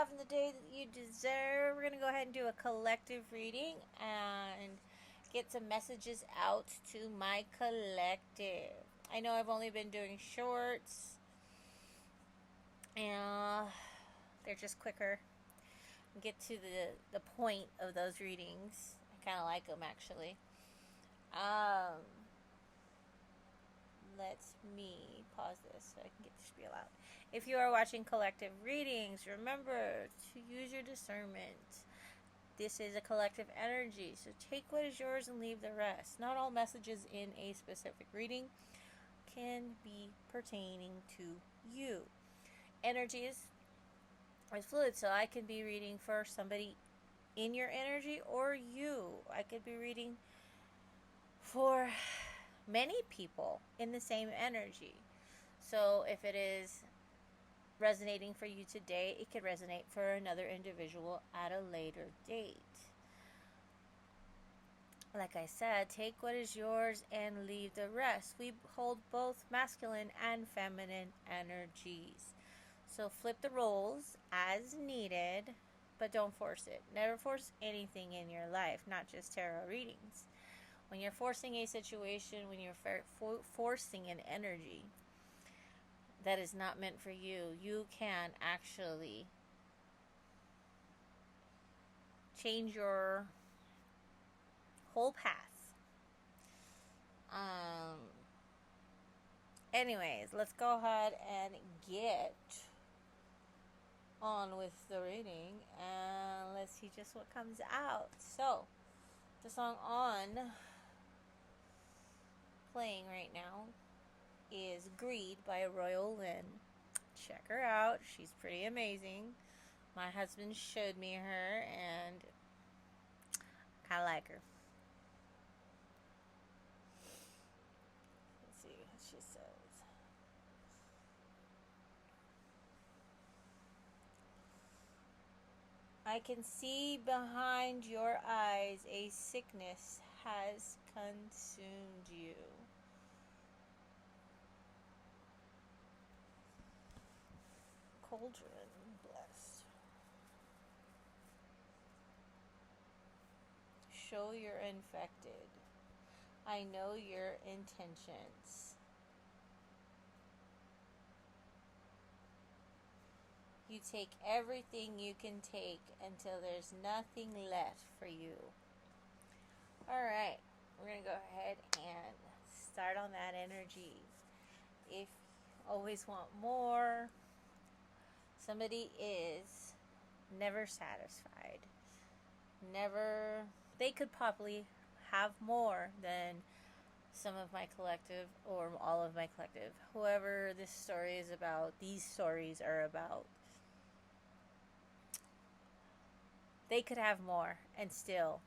having the day that you deserve. We're going to go ahead and do a collective reading and get some messages out to my collective. I know I've only been doing shorts, and they're just quicker. Get to the point of those readings. I kind of like them, actually. Let me pause this so I can get the spiel out. If you are watching collective readings, remember to use your discernment. This is a collective energy, so take what is yours and leave the rest. Not all messages in a specific reading can be pertaining to you. Energy is fluid, so I can be reading for somebody in your energy or you. I could be reading for many people in the same energy. So if it is resonating for you today, it could resonate for another individual at a later date. Like I said, take what is yours and leave the rest. We hold both masculine and feminine energies. So flip the roles as needed, but don't force it. Never force anything in your life, not just tarot readings. When you're forcing a situation, when you're forcing an energy that is not meant for you, you can actually change your whole path. Anyways, let's go ahead and get on with the reading, and let's see just what comes out. So, the song on playing right now is Greed by Royal Lynn. Check her out. She's pretty amazing. My husband showed me her, and I kind of like her. Let's see what she says. I can see behind your eyes a sickness has consumed you. Cauldron, blessed. Show you're infected. I know your intentions. You take everything you can take until there's nothing left for you. Alright, we're going to go ahead and start on that energy. If you always want more, somebody is never satisfied. They could probably have more than some of my collective or all of my collective. Whoever this story is about, these stories are about. They could have more and still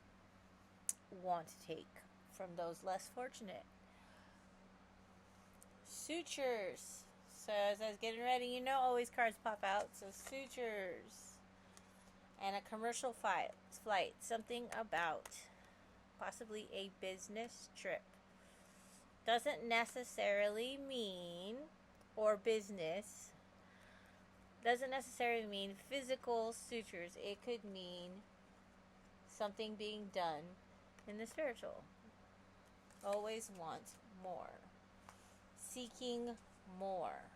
want to take from those less fortunate. Sutures. So as I was getting ready, always cards pop out. So sutures. And a commercial flight. Something about possibly a business trip. Doesn't necessarily mean, or business, doesn't necessarily mean physical sutures. It could mean something being done in the spiritual. Always want more. Seeking more.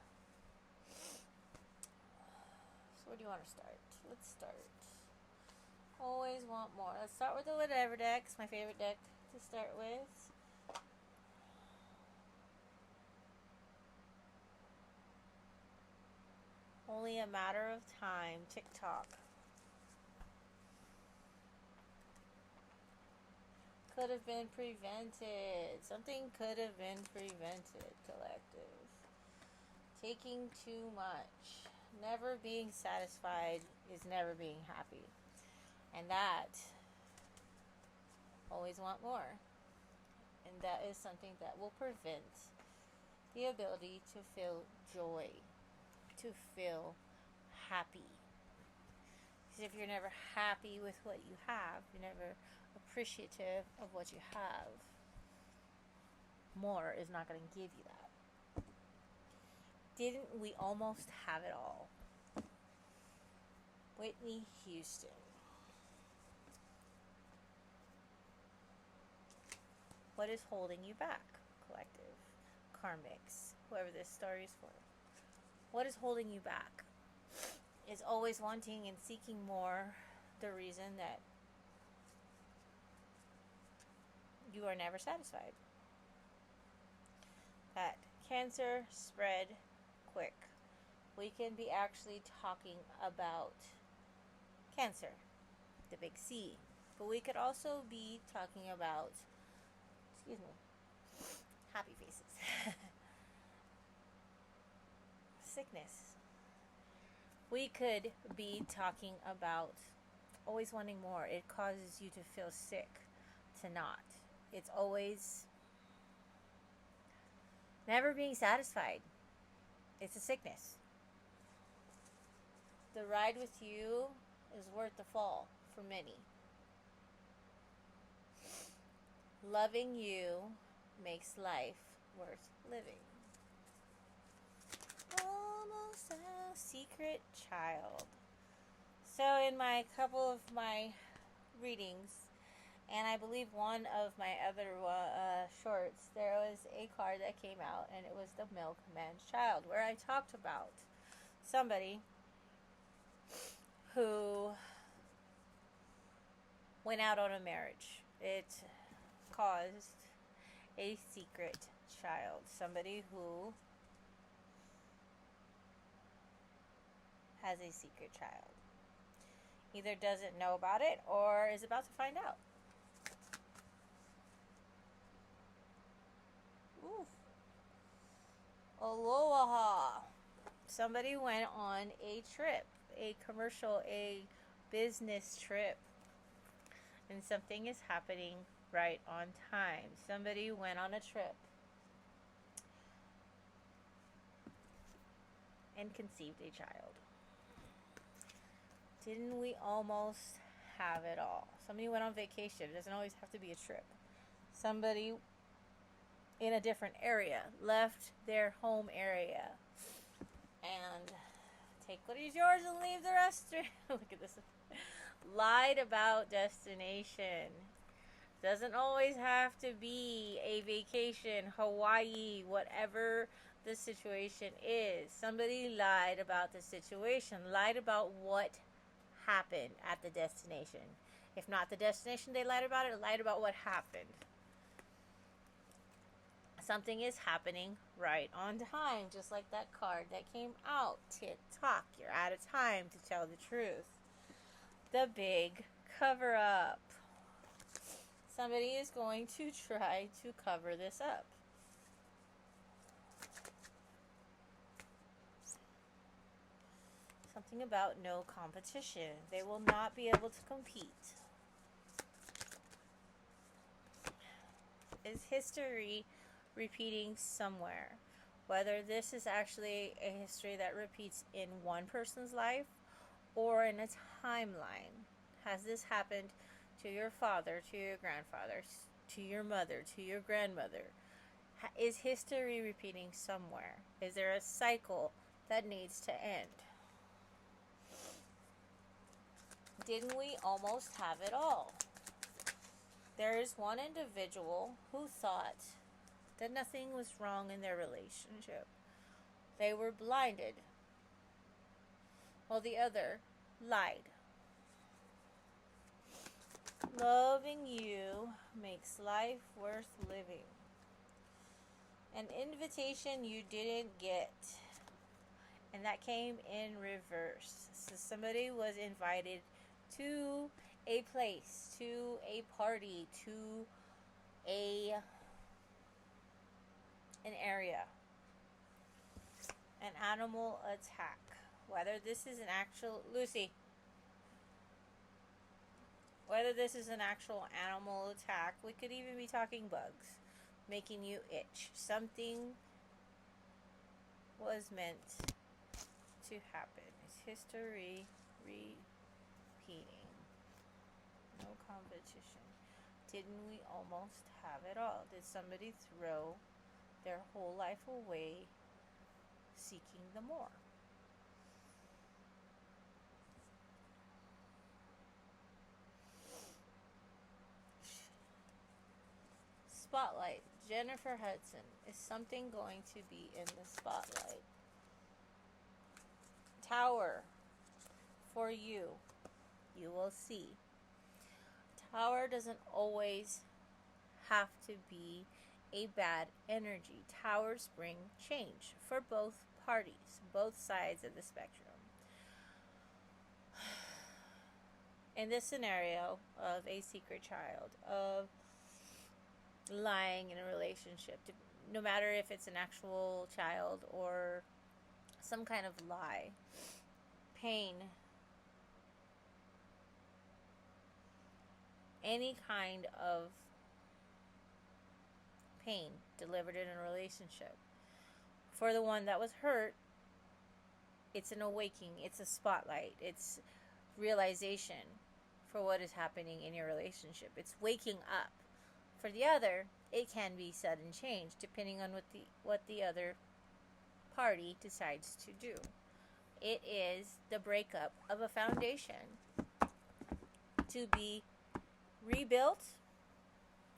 So where do you want to start? Let's start. Always want more. Let's start with the whatever deck. It's my favorite deck to start with. Only a matter of time. TikTok. Could have been prevented. Something could have been prevented, collective. Taking too much. Never being satisfied is never being happy. And that, always want more. And that is something that will prevent the ability to feel joy, to feel happy. Because if you're never happy with what you have, you're never appreciative of what you have, more is not going to give you that. Didn't we almost have it all? Whitney Houston. What is holding you back, collective, karmics, whoever this story is for? What is holding you back? Is always wanting and seeking more the reason that you are never satisfied? That Cancer spread quick. We can be actually talking about Cancer, the big C, but we could also be talking about, excuse me, happy faces, sickness. We could be talking about always wanting more. It causes you to feel sick, to not. It's always never being satisfied. It's a sickness. The ride with you is worth the fall for many. Loving you makes life worth living. Almost a secret child. So in my couple of my readings, and I believe one of my other shorts, there was a card that came out, and it was the Milkman's Child, where I talked about somebody who went out on a marriage. It caused a secret child. Somebody who has a secret child. Either doesn't know about it or is about to find out. Ooh. Aloha. Somebody went on a trip, a commercial, a business trip, and something is happening right on time. Somebody went on a trip and conceived a child. Didn't we almost have it all? Somebody went on vacation. It doesn't always have to be a trip. Somebody in a different area left their home area and take what is yours and leave the rest. Look at this. Lied about destination. Doesn't always have to be a vacation, Hawaii, whatever the situation is. Somebody lied about the situation, lied about what happened at the destination. If not the destination they lied about it, lied about what happened. Something is happening right on time, just like that card that came out. Tick-tock, you're out of time to tell the truth. The big cover-up. Somebody is going to try to cover this up. Something about no competition. They will not be able to compete. Is history repeating somewhere? Whether this is actually a history that repeats in one person's life or in a timeline. Has this happened to your father, to your grandfather, to your mother, to your grandmother? Is history repeating somewhere? Is there a cycle that needs to end? Didn't we almost have it all? There is one individual who thought that nothing was wrong in their relationship. They were blinded, while the other lied. Loving you makes life worth living. An invitation you didn't get, and that came in reverse. So somebody was invited to a place, to a party, to an area. An animal attack. Whether this is an actual whether this is an actual animal attack, we could even be talking bugs making you itch. Something was meant to happen. Is history repeating? No competition. Didn't we almost have it all? Did somebody throw their whole life away seeking the more? spotlight. Jennifer Hudson. Is something going to be in the spotlight? Tower. For you. You will see. Tower doesn't always have to be a bad energy. Towers bring change for both parties, both sides of the spectrum. In this scenario of a secret child, of lying in a relationship, no matter if it's an actual child or some kind of lie, pain, any kind of pain delivered in a relationship. For the one that was hurt, it's an awakening, it's a spotlight, it's realization for what is happening in your relationship. It's waking up. For the other, it can be sudden change depending on what the other party decides to do. It is the breakup of a foundation to be rebuilt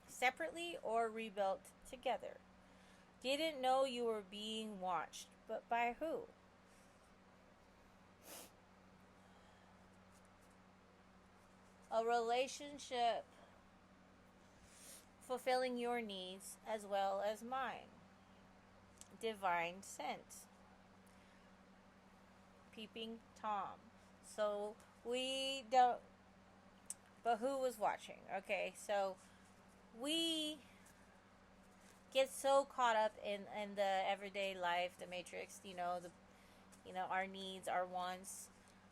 separately or rebuilt together. Didn't know you were being watched, but by who? A relationship fulfilling your needs as well as mine. Divine scent. Peeping Tom. So we don't, but who was watching? Okay, so we get so caught up in the everyday life, the matrix, our needs, our wants,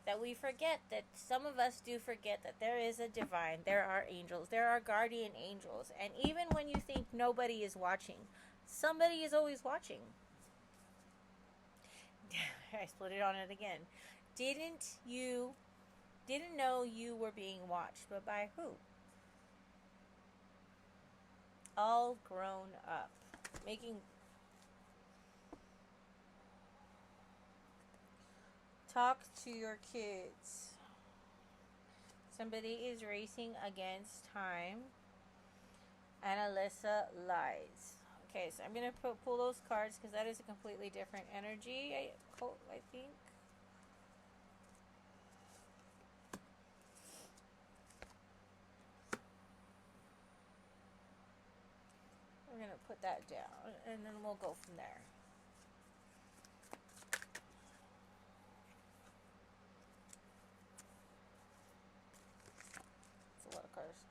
that we forget that some of us do forget that there is a divine, there are angels, there are guardian angels, and even when you think nobody is watching, somebody is always watching. I split it on it again. Didn't know you were being watched, but by who? All grown up. Talk to your kids. Somebody is racing against time. And Alyssa lies. Okay, so I'm going to pull those cards because that is a completely different energy, I think. We're going to put that down and then we'll go from there. It's a lot of cards.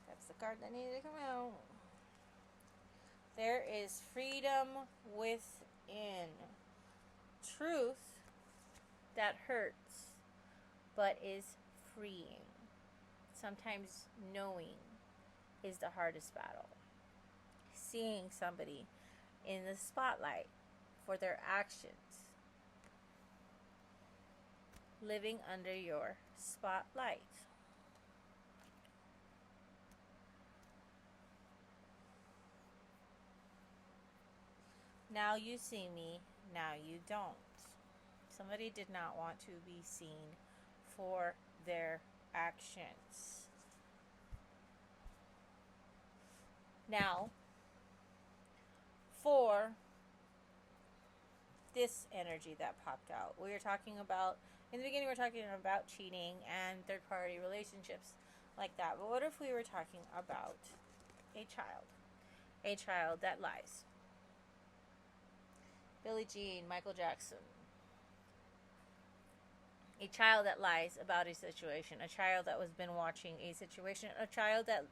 That's the card that needed to come out. There is freedom within. Truth that hurts, but is freeing. Sometimes knowing is the hardest battle. Seeing somebody in the spotlight for their actions. Living under your spotlight. Now you see me, now you don't. Somebody did not want to be seen for their actions. Now, for this energy that popped out, we were talking about, in the beginning we were talking about cheating and third-party relationships like that. But what if we were talking about a child that lies? Billie Jean, Michael Jackson. A child that lies about a situation. A child that has been watching a situation. A child that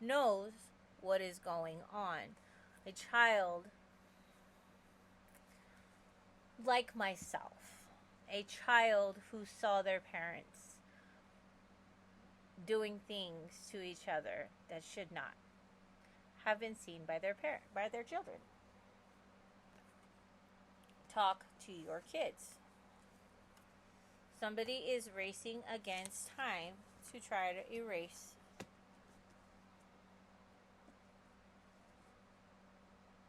knows what is going on. A child like myself. A child who saw their parents doing things to each other that should not have been seen by their children. Talk to your kids. Somebody is racing against time to try to erase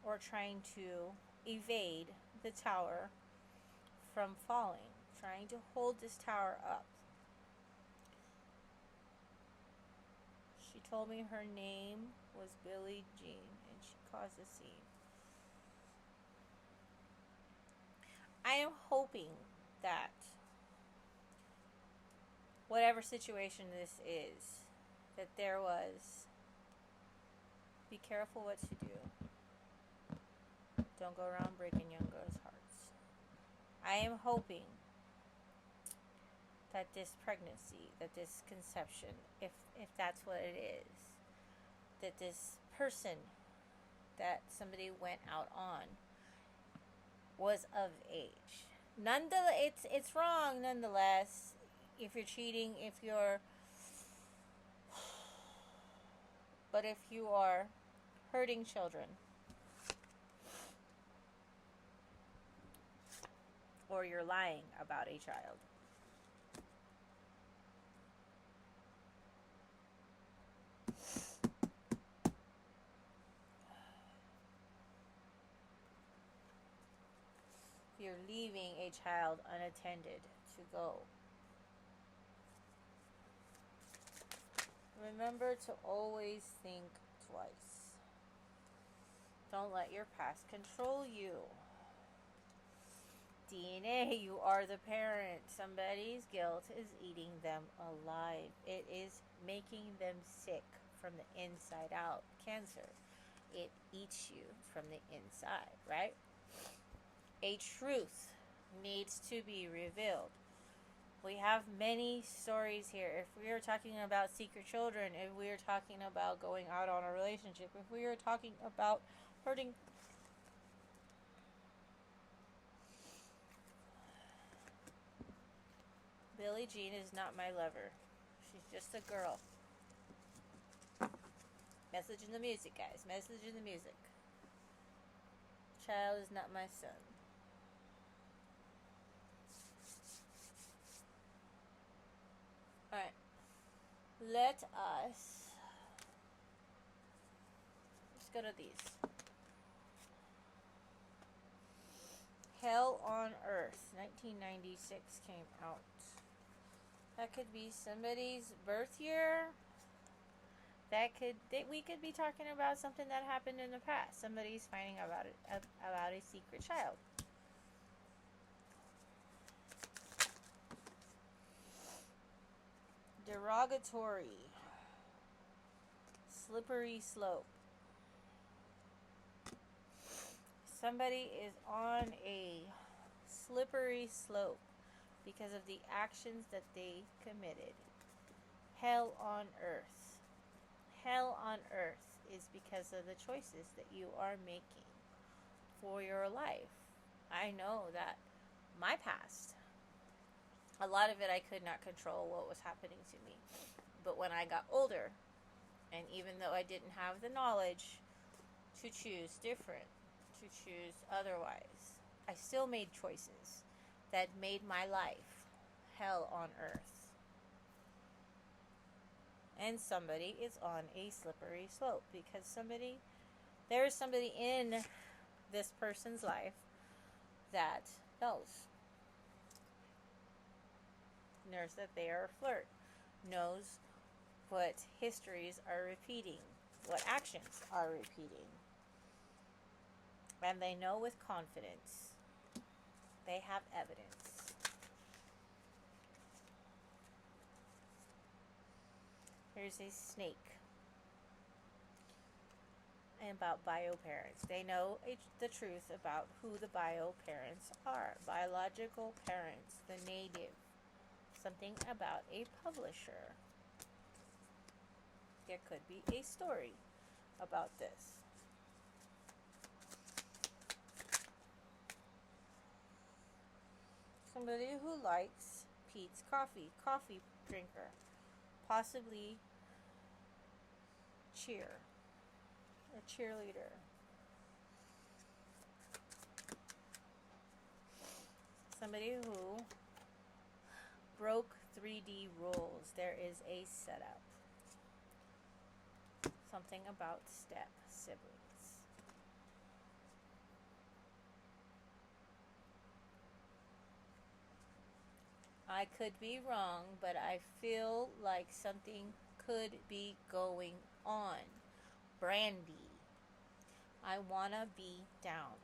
or trying to evade the tower from falling, trying to hold this tower up. She told me her name was Billie Jean, and she caused a scene. I am hoping that whatever situation this is, that there was, be careful what you do. Don't go around breaking young girls' hearts. I am hoping that this pregnancy, that this conception, if that's what it is, that this person that somebody went out on was of age. Nonetheless, it's wrong nonetheless. If you're cheating, if you are hurting children, or you're lying about a child, you're leaving a child unattended to go. Remember to always think twice. Don't let your past control you. DNA, you are the parent. Somebody's guilt is eating them alive. It is making them sick from the inside out. Cancer, it eats you from the inside, right? A truth needs to be revealed. We have many stories here. If we are talking about secret children, if we are talking about going out on a relationship, if we are talking about hurting, Billie Jean is not my lover. She's just a girl. Message in the music, guys. Message in the music. Child is not my son. Alright. Let's go to these. Hell on Earth, 1996 came out. That could be somebody's birth year. We could be talking about something that happened in the past. Somebody's finding about a secret child. Derogatory. Slippery slope. Somebody is on a slippery slope because of the actions that they committed. Hell on earth. Hell on earth is because of the choices that you are making for your life. I know that my past, a lot of it I could not control what was happening to me. But when I got older, and even though I didn't have the knowledge to choose different, to choose otherwise, I still made choices that made my life hell on earth. And somebody is on a slippery slope because there is somebody in this person's life that knows that they are a flirt, knows what histories are repeating, what actions are repeating. And they know with confidence. They have evidence. Here's a snake. And about bio parents. They know the truth about who the bio parents are. Biological parents, the native. Something about a publisher. There could be a story about this. Somebody who likes Peet's coffee drinker. Possibly a cheerleader. Somebody who broke 3D rules. There is a setup. Something about step siblings. I could be wrong, but I feel like something could be going on. Brandy, I wanna be down.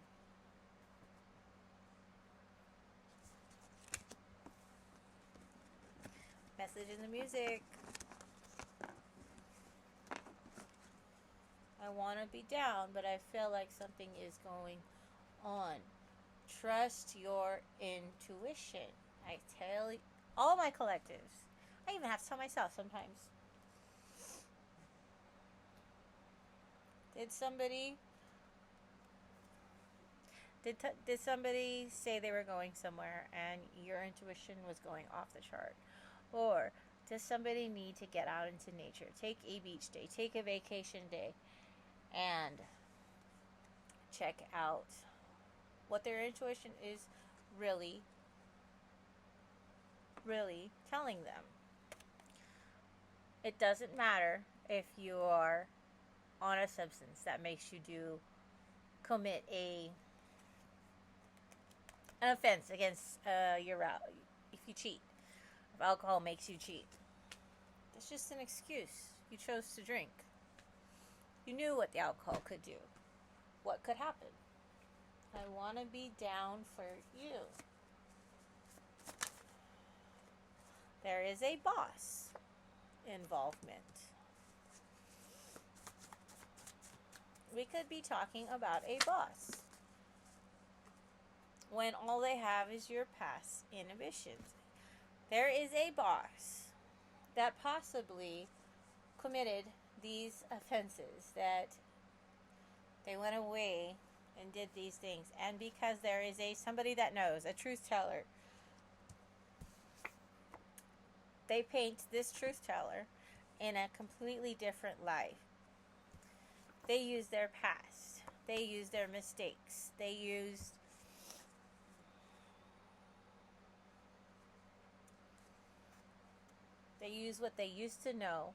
Message in the music. I want to be down, but I feel like something is going on. Trust your intuition. I tell all my collectives. I even have to tell myself sometimes. Did somebody say they were going somewhere and your intuition was going off the chart? Or does somebody need to get out into nature? Take a beach day, take a vacation day, and check out what their intuition is really telling them. It doesn't matter if you are on a substance that makes you commit an offense against if you cheat. If alcohol makes you cheat, it's just an excuse. You chose to drink. You knew what the alcohol could do. What could happen? I want to be down for you. There is a boss involvement. We could be talking about a boss when all they have is your past inhibitions. There is a boss that possibly committed these offenses, that they went away and did these things, and because there is somebody that knows, a truth teller, they paint this truth teller in a completely different light. They use their past, they use their mistakes, they use what they used to know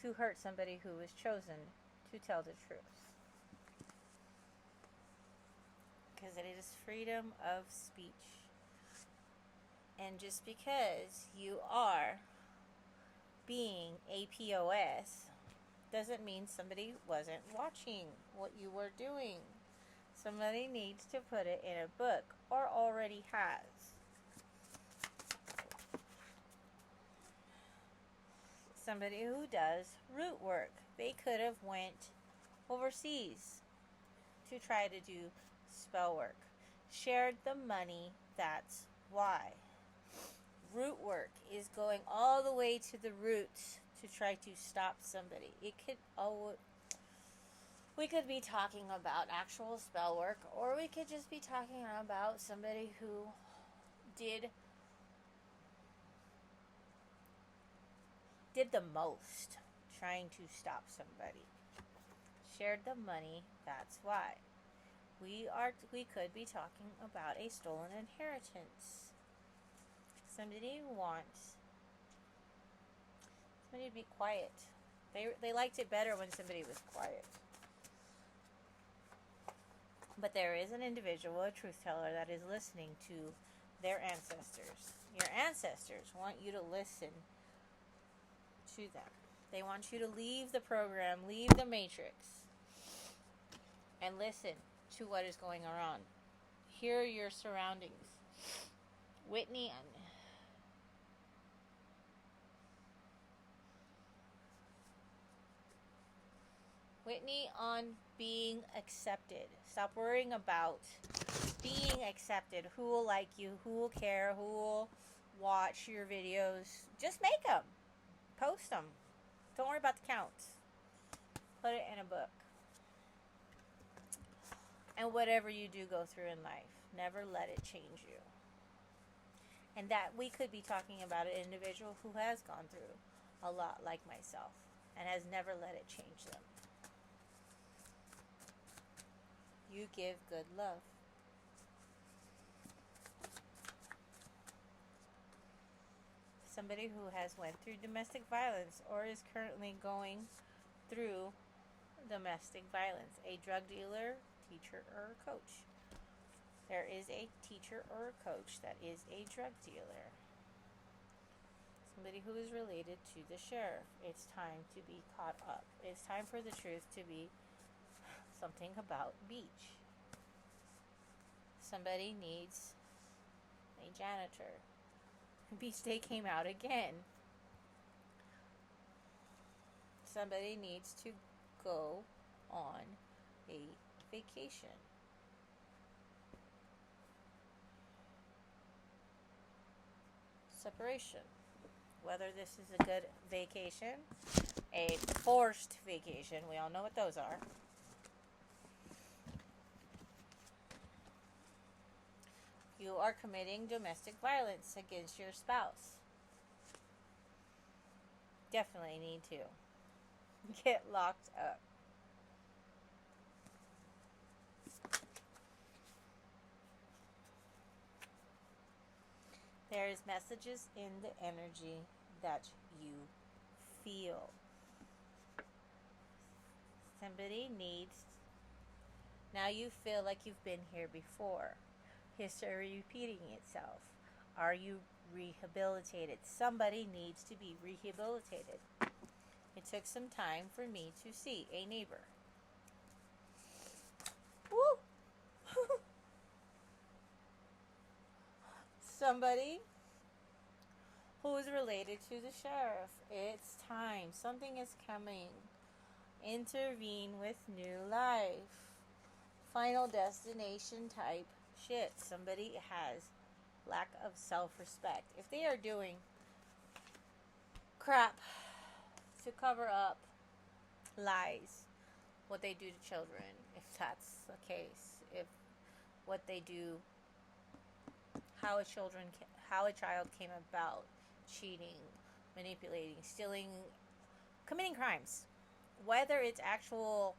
to hurt somebody who was chosen to tell the truth. Because it is freedom of speech. And just because you are being a POS doesn't mean somebody wasn't watching what you were doing. Somebody needs to put it in a book, or already has. Somebody who does root work. They could have went overseas to try to do spell work. Shared the money, that's why. Root work is going all the way to the roots to try to stop somebody. We could be talking about actual spell work, or we could just be talking about somebody who did the most trying to stop somebody. Shared the money, that's why. We could be talking about a stolen inheritance. Somebody wants somebody to be quiet. They liked it better when somebody was quiet. But there is an individual, a truth teller, that is listening to their ancestors. Your ancestors want you to listen to them. They want you to leave the program, leave the matrix, and listen to what is going on. Hear your surroundings. Whitney on being accepted. Stop worrying about being accepted. Who will like you? Who will care? Who will watch your videos? Just make them. Post them. Don't worry about the counts. Put it in a book. And whatever you do go through in life, never let it change you. And that we could be talking about an individual who has gone through a lot like myself and has never let it change them. You give good love. Somebody who has went through domestic violence or is currently going through domestic violence. A drug dealer, teacher, or a coach. There is a teacher or a coach that is a drug dealer. Somebody who is related to the sheriff. It's time to be caught up. It's time for the truth to be something about beach. Somebody needs a janitor. Beach day came out again. Somebody needs to go on a vacation. Separation. Whether this is a good vacation, a forced vacation, we all know what those are. You are committing domestic violence against your spouse. Definitely need to get locked up. There's messages in the energy that you feel. Somebody needs. Now you feel like you've been here before. History repeating itself. Are you rehabilitated? Somebody needs to be rehabilitated. It took some time for me to see a neighbor. Woo! Somebody who is related to the sheriff. It's time. Something is coming. Intervene with new life. Final destination type shit. Somebody has lack of self-respect. If they are doing crap to cover up lies, what they do to children, if that's the case, if what they do, how a child came about, cheating, manipulating, stealing, committing crimes, whether it's actual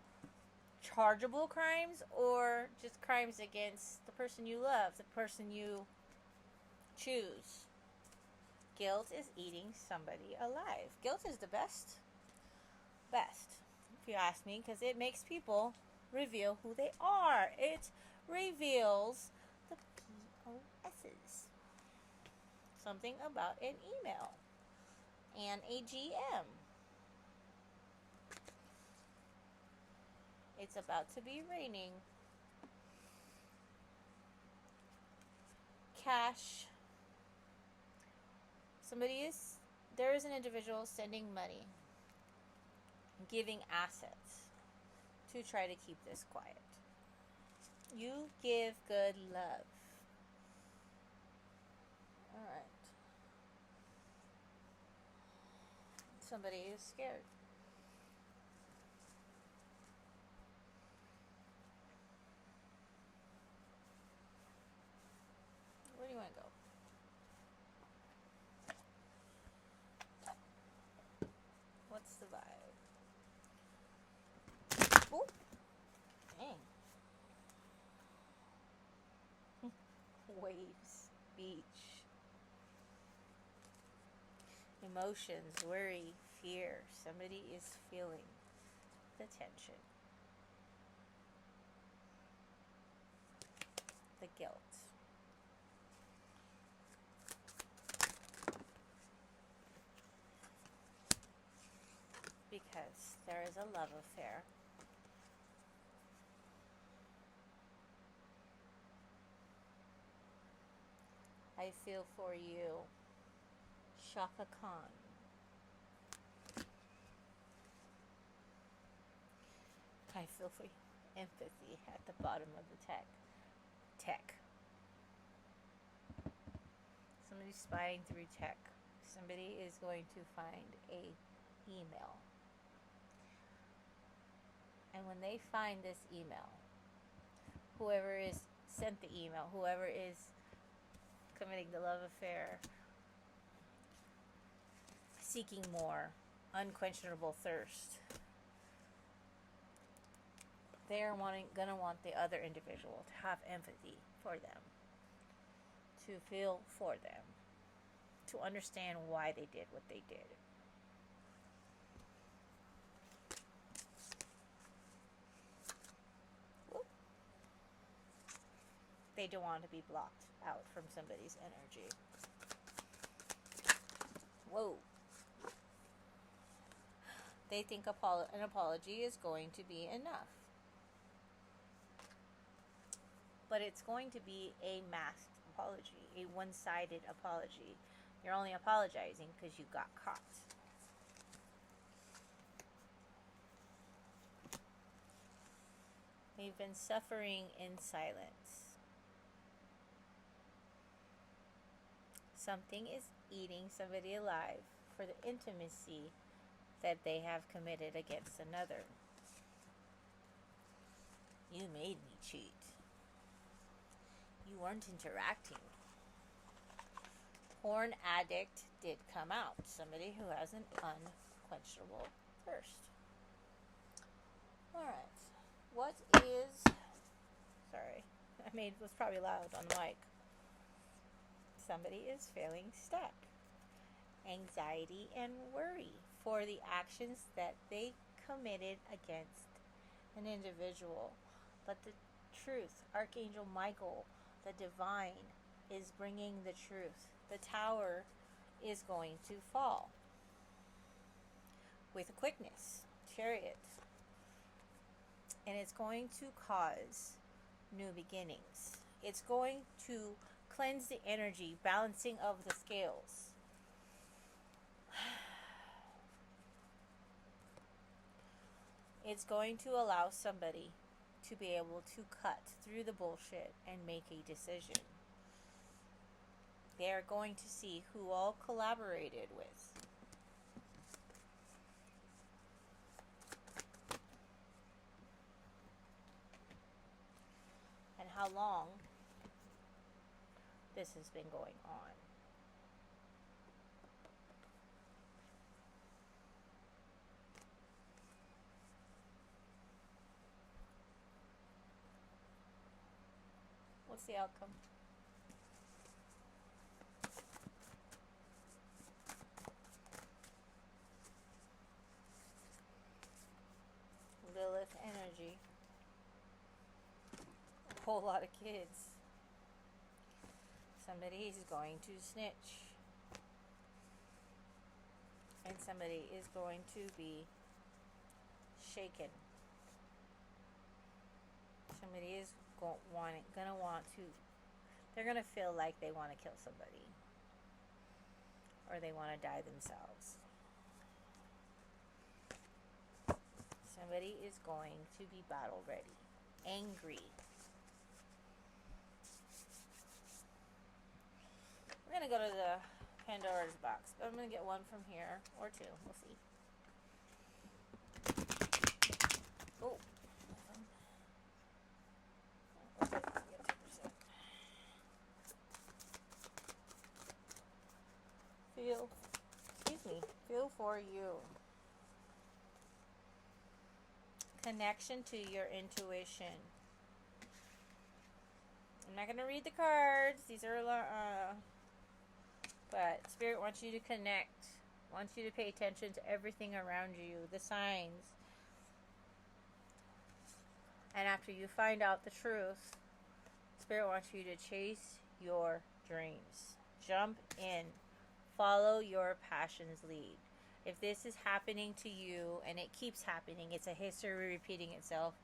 chargeable crimes or just crimes against the person you love, the person you choose. Guilt is eating somebody alive. Guilt is the best, if you ask me, because it makes people reveal who they are. It reveals the POSs. Something about an email and a GM. It's about to be raining. Cash. There is an individual sending money, giving assets to try to keep this quiet. You give good love. Alright. Somebody is scared. Where do you want to go? What's the vibe? Oh, dang. Waves, beach. Emotions, worry, fear. Somebody is feeling the tension. The guilt. Because there is a love affair. I feel for you, Shaka Khan. I feel for you. Empathy at the bottom of the tech. Somebody's spying through tech. Somebody is going to find a email. And when they find this email, whoever is sent the email, whoever is committing the love affair, seeking more, unquenchable thirst, they're gonna want the other individual to have empathy for them, to feel for them, to understand why they did what they did. They don't want to be blocked out from somebody's energy. Whoa. They think an apology is going to be enough. But it's going to be a masked apology, a one-sided apology. You're only apologizing because you got caught. They've been suffering in silence. Something is eating somebody alive for the intimacy that they have committed against another. You made me cheat. You weren't interacting. Porn addict did come out. Somebody who has an unquenchable thirst. Alright. What is... Sorry. Was probably loud on the mic. Somebody is feeling stuck. Anxiety and worry for the actions that they committed against an individual. But the truth, Archangel Michael, the divine, is bringing the truth. The tower is going to fall with quickness. Chariot. And it's going to cause new beginnings. It's going to cleanse the energy, balancing of the scales. It's going to allow somebody to be able to cut through the bullshit and make a decision. They are going to see who all collaborated with. And how long this has been going on. What's the outcome? Lilith energy. A whole lot of kids. Somebody is going to snitch. And somebody is going to be shaken. Somebody is gonna want to, they're gonna feel like they want to kill somebody. Or they want to die themselves. Somebody is going to be battle ready. Angry. We're going to go to the Pandora's box. I'm going to get one from here. Or two. We'll see. Oh. Feel for you. Connection to your intuition. I'm not going to read the cards. These are but Spirit wants you to connect. Wants you to pay attention to everything around you, the signs. And after you find out the truth, Spirit wants you to chase your dreams. Jump in. Follow your passion's lead. If this is happening to you, and it keeps happening, it's a history repeating itself.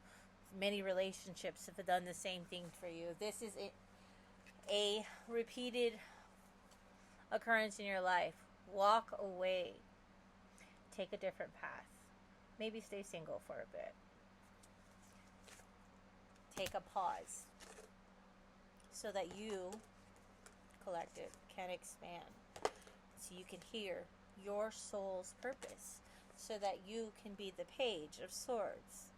Many relationships have done the same thing for you. This is a repeated occurrence in your life. Walk away. Take a different path. Maybe stay single for a bit. Take a pause so that you, collective, can expand. So you can hear your soul's purpose, so that you can be the Page of Swords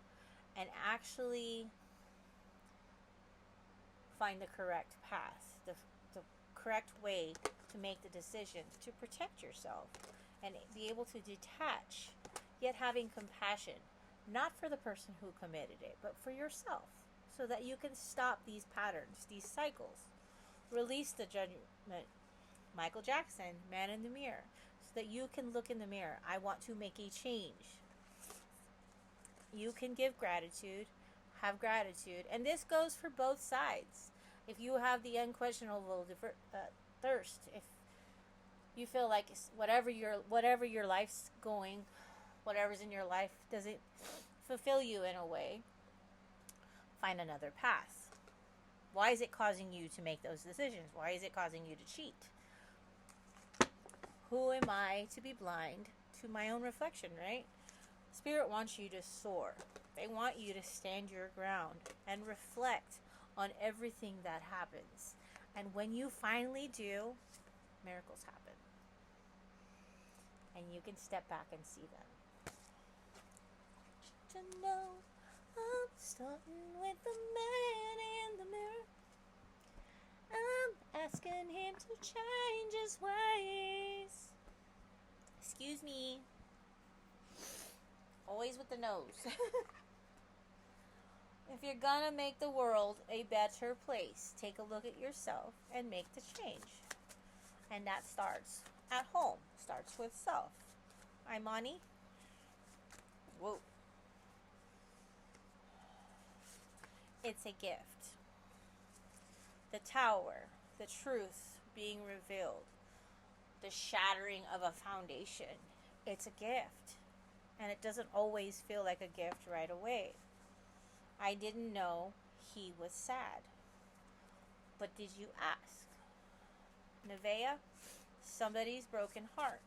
and actually find the correct path, the correct way to make the decision to protect yourself and be able to detach, yet having compassion, not for the person who committed it, but for yourself, so that you can stop these patterns, these cycles. Release the judgment. Michael Jackson, Man in the Mirror, so that you can look in the mirror. I want to make a change. You can give gratitude, have gratitude, and this goes for both sides. If you have the unquestionable thirst, if you feel like whatever your life's going, whatever's in your life doesn't fulfill you in a way, find another path. Why is it causing you to make those decisions? Why is it causing you to cheat? Who am I to be blind to my own reflection, right? Spirit wants you to soar. They want you to stand your ground and reflect on everything that happens. And when you finally do, miracles happen. And you can step back and see them. To know I'm starting with the man in the mirror. I'm asking him to change his ways. Excuse me. Always with the nose. If you're gonna make the world a better place, take a look at yourself and make the change. And that starts at home. Starts with self. Imani. Whoa. It's a gift. The tower, the truth being revealed, the shattering of a foundation. It's a gift. And it doesn't always feel like a gift right away. I didn't know he was sad. But did you ask? Nevaeh, somebody's broken heart.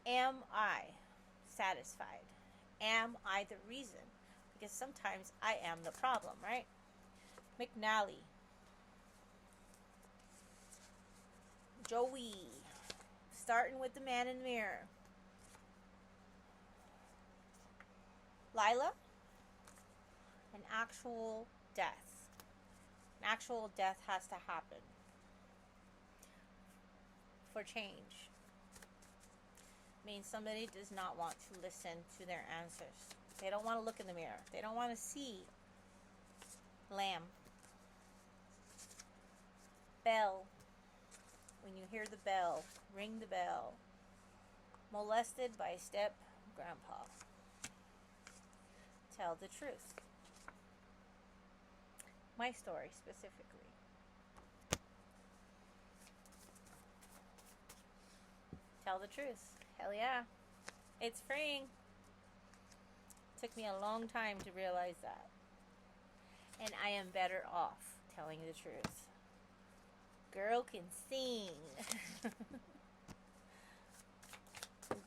Am I satisfied? Am I the reason? Because sometimes I am the problem, right? McNally. Joey. Starting with the man in the mirror. Lila. An actual death. An actual death has to happen for change. Means somebody does not want to listen to their answers. They don't want to look in the mirror. They don't want to see. Lamb. Bell. When you hear the bell, ring the bell. Molested by step grandpa. Tell the truth. My story specifically. Tell the truth. Hell yeah. It's freeing. Took me a long time to realize that. And I am better off telling the truth. Girl can sing.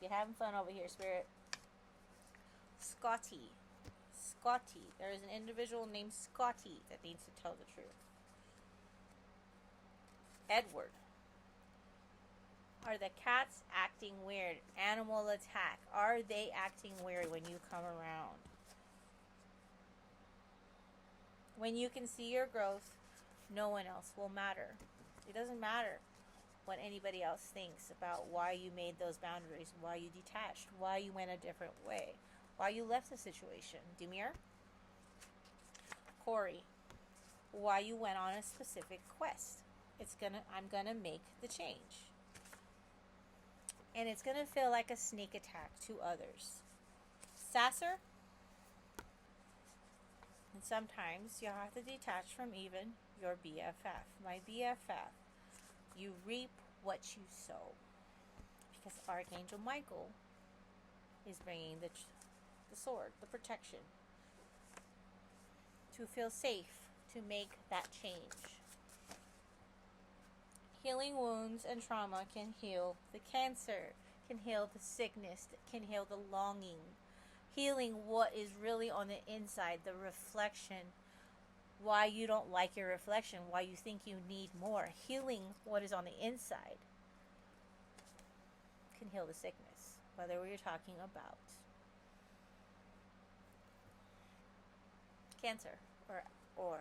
You're having fun over here, Spirit. Scotty. Scotty. There is an individual named Scotty that needs to tell the truth. Edward. Are the cats acting weird? Animal attack. Are they acting weird when you come around? When you can see your growth, no one else will matter. It doesn't matter what anybody else thinks about why you made those boundaries, why you detached, why you went a different way, why you left the situation. Demir. Corey. Why you went on a specific quest. I'm gonna make the change. And it's going to feel like a sneak attack to others. Sasser. And sometimes you have to detach from even your BFF. My BFF. You reap what you sow. Because Archangel Michael is bringing the sword, the protection. To feel safe, to make that change. Healing wounds and trauma can heal the cancer, can heal the sickness, can heal the longing. Healing what is really on the inside, the reflection, why you don't like your reflection, why you think you need more. Healing what is on the inside can heal the sickness, whether you're talking about cancer or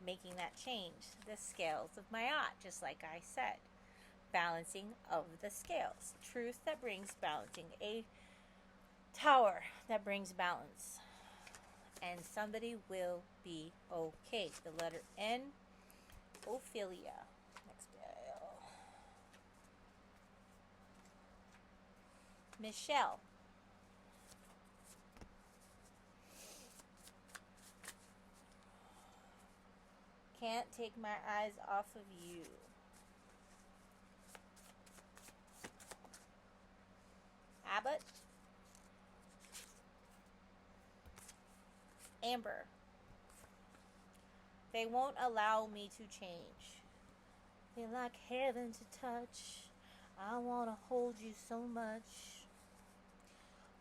making that change, the scales of Ma'at, just like I said. Balancing of the scales. Truth that brings balancing. A tower that brings balance. And somebody will be okay. The letter N. Ophelia. Next bill. Michelle. Can't take my eyes off of you. Abbott. Amber. They won't allow me to change. They're like heaven to touch. I want to hold you so much.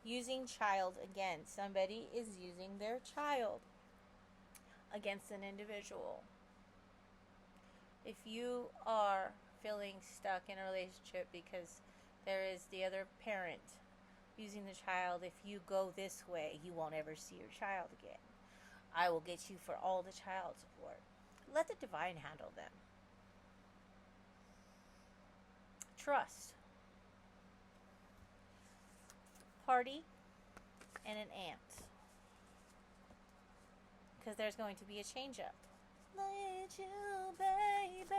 Using child again. Somebody is using their child against an individual. If you are feeling stuck in a relationship because there is the other parent using the child, if you go this way, you won't ever see your child again. I will get you for all the child support. Let the divine handle them. Trust. Party and an ant. Because there's going to be a change up. Let you, baby.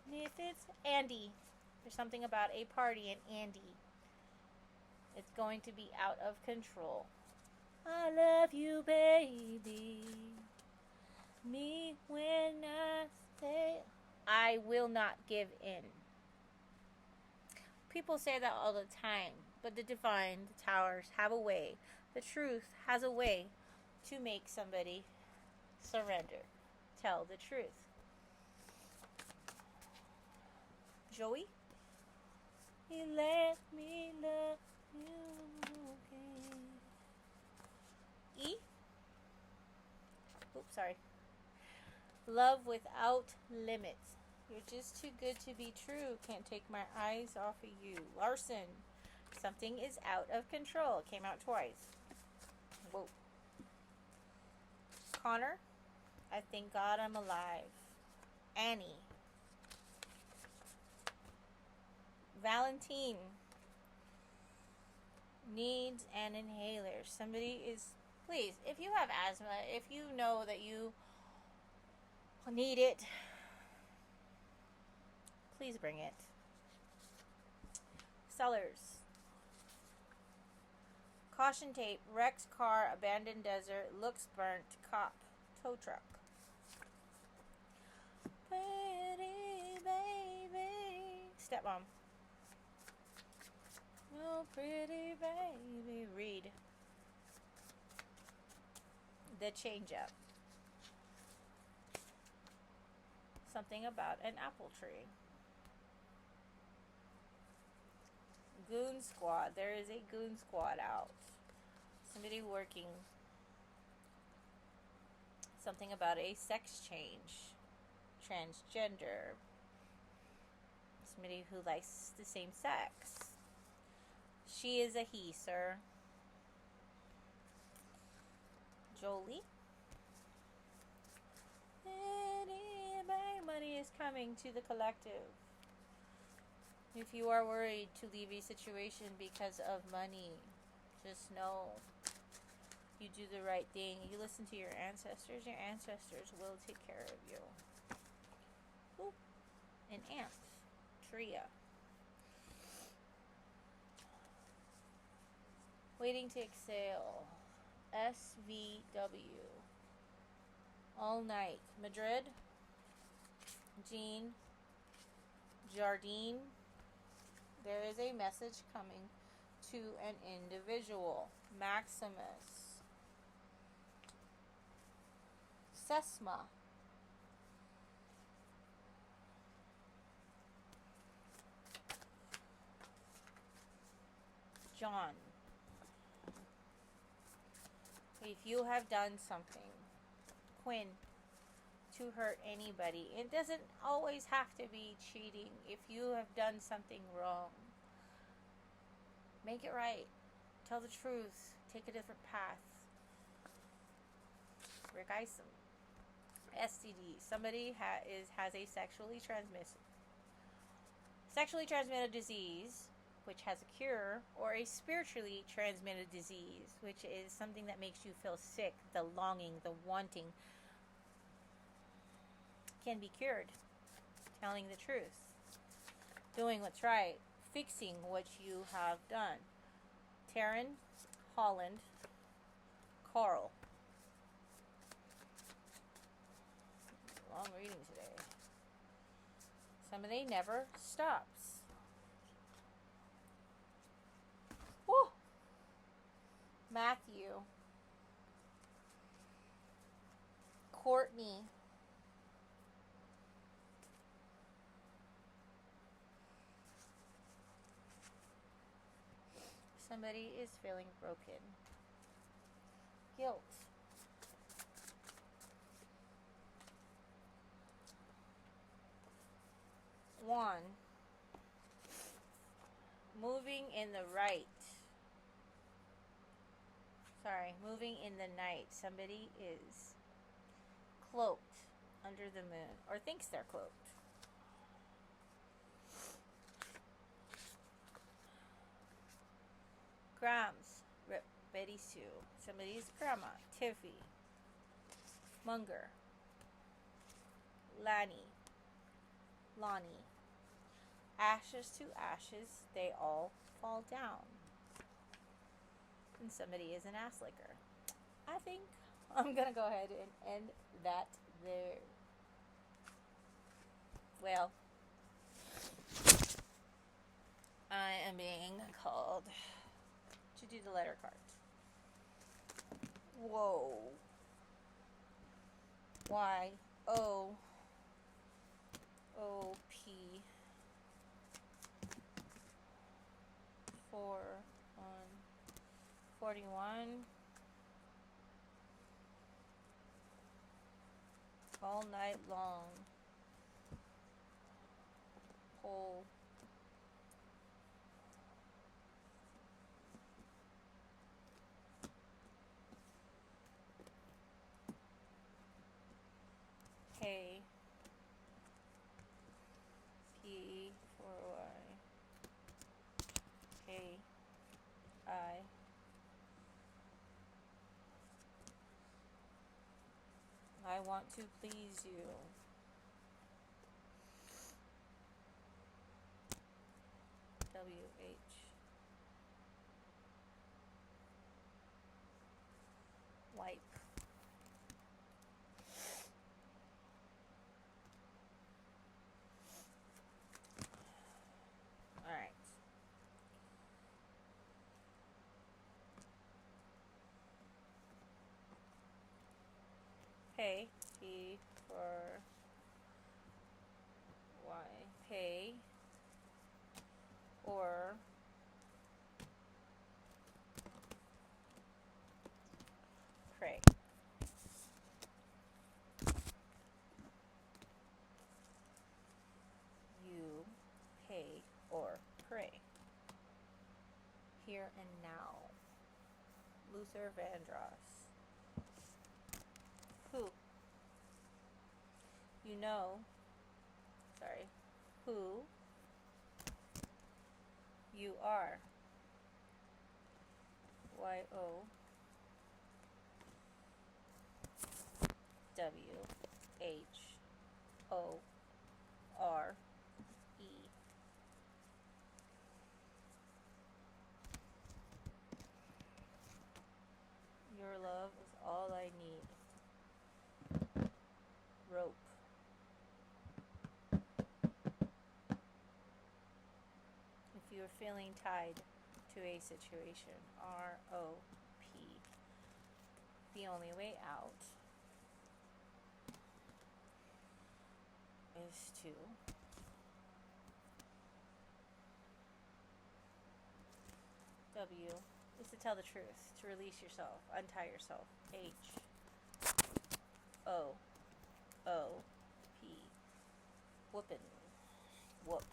And if it's Andy, there's something about a party and Andy. It's going to be out of control. I love you, baby. Me when I say I will not give in. People say that all the time, but the divine, the towers have a way, the truth has a way to make somebody surrender. Tell the truth. Joey? You let me love you again. E? Oops, sorry. Love without limits. You're just too good to be true. Can't take my eyes off of you. Larson. Something is out of control. It came out twice. Whoa. Connor. I thank God I'm alive. Annie. Valentine. Needs an inhaler. Somebody is... Please, if you have asthma, if you know that you need it, please bring it. Sellers. Caution tape. Wrecked car. Abandoned desert. Looks burnt. Cop. Tow truck. Pretty baby. Stepmom. Oh, pretty baby. Read. The change up. Something about an apple tree. Goon squad. There is a goon squad out. Somebody working. Something about a sex change. Transgender. Somebody who likes the same sex. She is a he, sir. Jolie. Money is coming to the collective. If you are worried to leave a situation because of money, just know you do the right thing. You listen to your ancestors will take care of you. Ooh, an ant. Tria. Waiting to exhale. SVW. All night. Madrid. Jean. Jardine. There is a message coming to an individual. Maximus. Sesma. John. If you have done something, Quinn, to hurt anybody, it doesn't always have to be cheating. If you have done something wrong, make it right. Tell the truth. Take a different path. Rick Isom. STD. Somebody has a sexually transmitted disease, which has a cure, or a spiritually transmitted disease, which is something that makes you feel sick. The longing, the wanting can be cured. Telling the truth. Doing what's right. Fixing what you have done. Taryn, Holland, Carl. Long reading today. Somebody never stops. Matthew, Courtney, somebody is feeling broken. Guilt. One, moving in the right. Sorry, moving in the night. Somebody is cloaked under the moon, or thinks they're cloaked. Grams, Rip, Betty Sue. Somebody's grandma. Tiffy, Munger, Lonnie. Ashes to ashes, they all fall down. And somebody is an ass licker. I think I'm gonna go ahead and end that there. Well, I am being called to do the letter cards. Whoa. Y O O P 41 all night long. Pole. K P 4Y K I I want to please you. WH wipe. All right. Pay, P for Y, pay, or pray. You pay or pray. Here and now. Luther Vandross. Who? You know. Sorry. Who you are. Y-O W-H-O-R-E. Your love is all I need. Rope. If you are feeling tied to a situation, R-O-P. The only way out is to W is to tell the truth, to release yourself, untie yourself. H-O-O-P. Whoopin'. Whoop.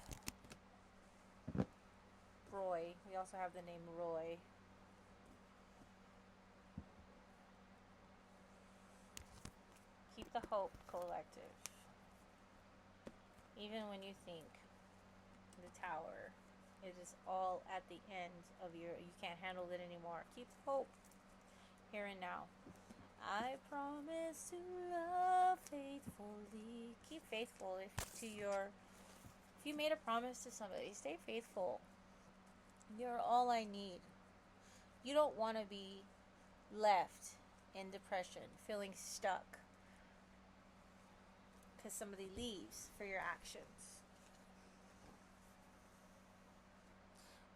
Roy. We also have the name Roy. Keep the hope, collective. Even when you think the tower, it is all at the end of you can't handle it anymore. Keep hope. Here and now. I promise to love faithfully. Keep faithful if you made a promise to somebody, stay faithful. You're all I need. You don't want to be left in depression, feeling stuck because somebody leaves for your actions.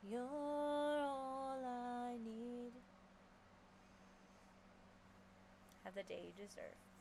You're all I need. Have the day you deserve.